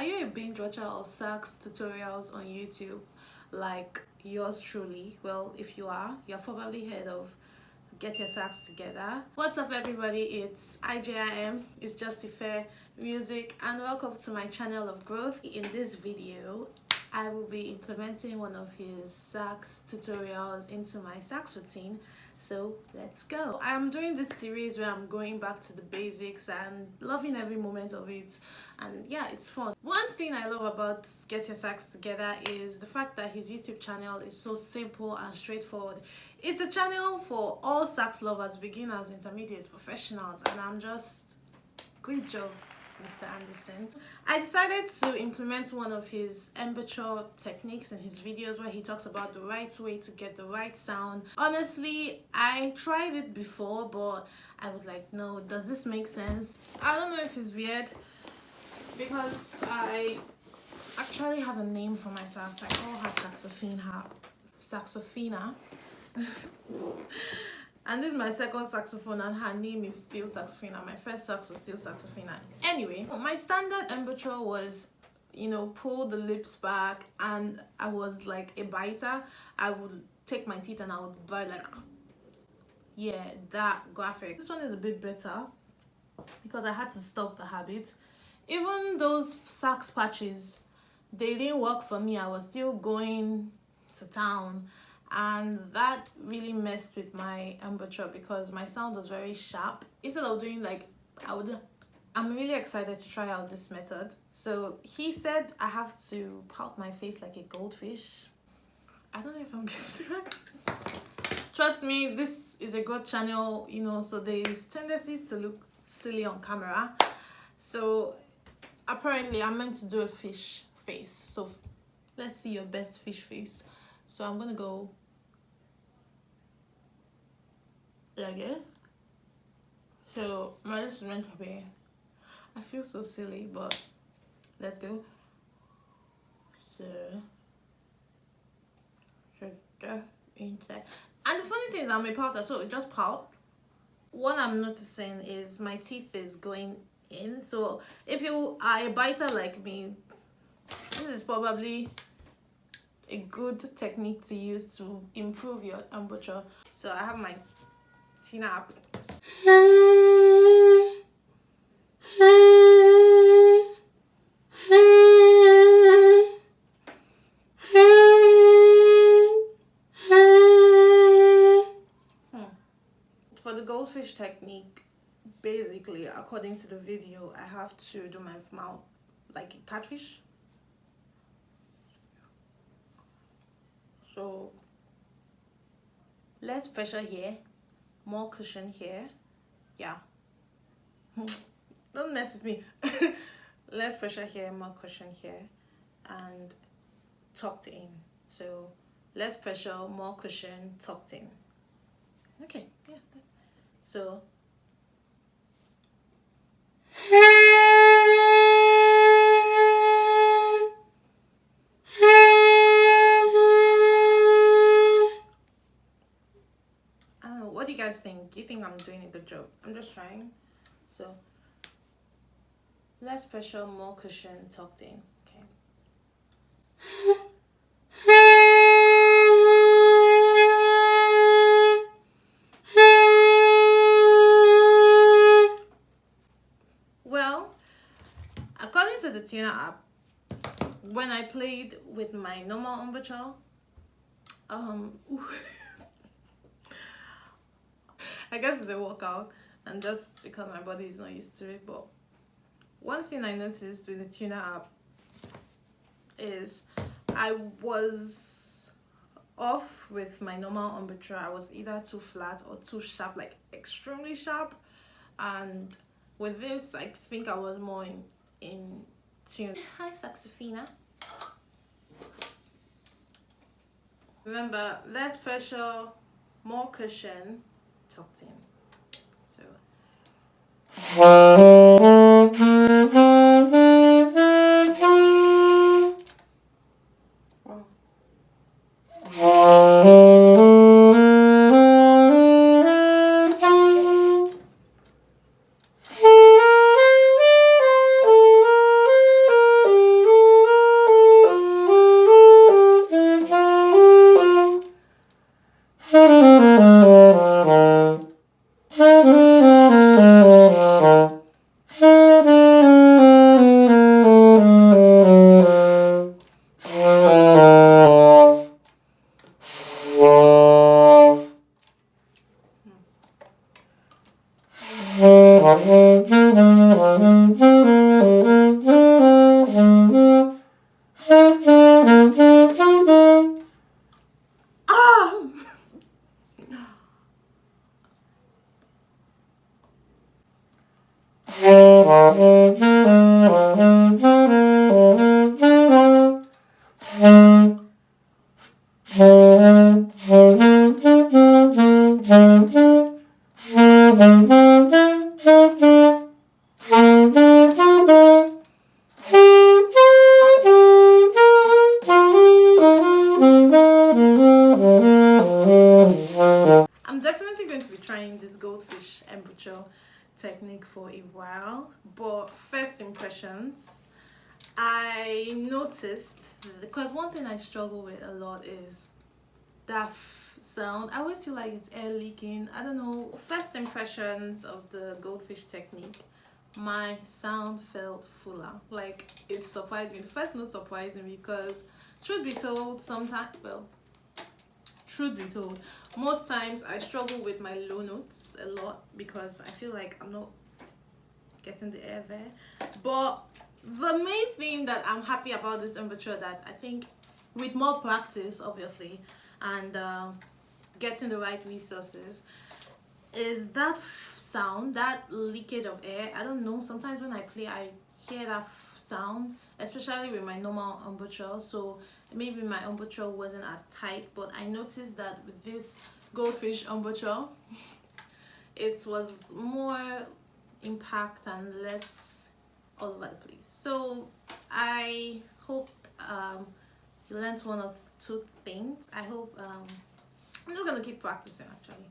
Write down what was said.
Are you a binge watcher of sax tutorials on YouTube like yours truly? Well, if you are, you've probably heard of Get Your Sax Together. What's up everybody, it's IJIM, it's Just Fair Music, and welcome to my channel of growth. In this video, I will be implementing one of his sax tutorials into my sax routine. So let's go. I am doing this series where I'm going back to the basics and loving every moment of it, and yeah, it's fun. One thing I love about Get Your Sax Together is the fact that his YouTube channel is so simple and straightforward. It's a channel for all sax lovers, beginners, intermediates, professionals, and I'm just, great job, Mr. Anderson. I decided to implement one of his embouchure techniques in his videos where he talks about the right way to get the right sound. Honestly, I tried it before, but I was like, no, does this make sense? I don't know if it's weird because I actually have a name for my sax. I call her saxophina. And this is my second saxophone and her name is still Saxophina. My first sax was still Saxophina. Anyway, my standard embouchure was, pull the lips back, and I was like a biter. I would take my teeth and I would bite like, yeah, that graphic. This one is a bit better because I had to stop the habit. Even those sax patches, they didn't work for me. I was still going to town, and that really messed with my embouchure because my sound was very sharp. Instead of doing like I'm really excited to try out this method. So he said I have to pout my face like a goldfish. I don't know if I'm getting it right. Trust me, this is a good channel, so there's tendencies to look silly on camera. So apparently I'm meant to do a fish face. So let's see your best fish face. So I'm gonna go like this. So my lips is meant to be, I feel so silly, but let's go. So inside. And the funny thing is I'm a pouter, so just pout. What I'm noticing is my teeth is going in. So if you are a biter like me, this is probably a good technique to use to improve your embouchure. So I have my Tina app. For the Goldfish technique, basically, according to the video, I have to do my mouth like a catfish. So less pressure here, more cushion here. Yeah. Don't mess with me. Less pressure here, more cushion here, and tucked in. So less pressure, more cushion, tucked in. Okay, yeah. So what do you guys think? Do you think I'm doing a good job? I'm just trying. So less pressure, more cushion, tucked in. Okay. Well, according to the tuner app, when I played with my normal embouchure, I guess it's a workout, and just because my body is not used to it. But one thing I noticed with the tuner app is I was off with my normal embouchure. I was either too flat or too sharp, like extremely sharp. And with this, I think I was more in tune. Hi, Saxophina. Remember, less pressure, more cushion, tucked in. So I'm definitely going to be trying this Goldfish Embouchure technique for a while, but first impressions, I noticed, because one thing I struggle with a lot is that sound. I always feel like it's air leaking. I don't know. First impressions of the Goldfish technique, my sound felt fuller. Like, it surprised me. The first note surprised me because, truth be told, sometimes, well, truth be told, most times I struggle with my low notes a lot because I feel like I'm not getting the air there. But the main thing that I'm happy about this embouchure, that I think with more practice, obviously, and getting the right resources, is that sound, that leakage of air. I don't know, sometimes when I play I hear that sound, especially with my normal embouchure. So maybe my embouchure wasn't as tight, but I noticed that with this Goldfish embouchure it was more impact and less all over the place. So I hope you learned one of two things. I hope I'm just gonna keep practicing actually.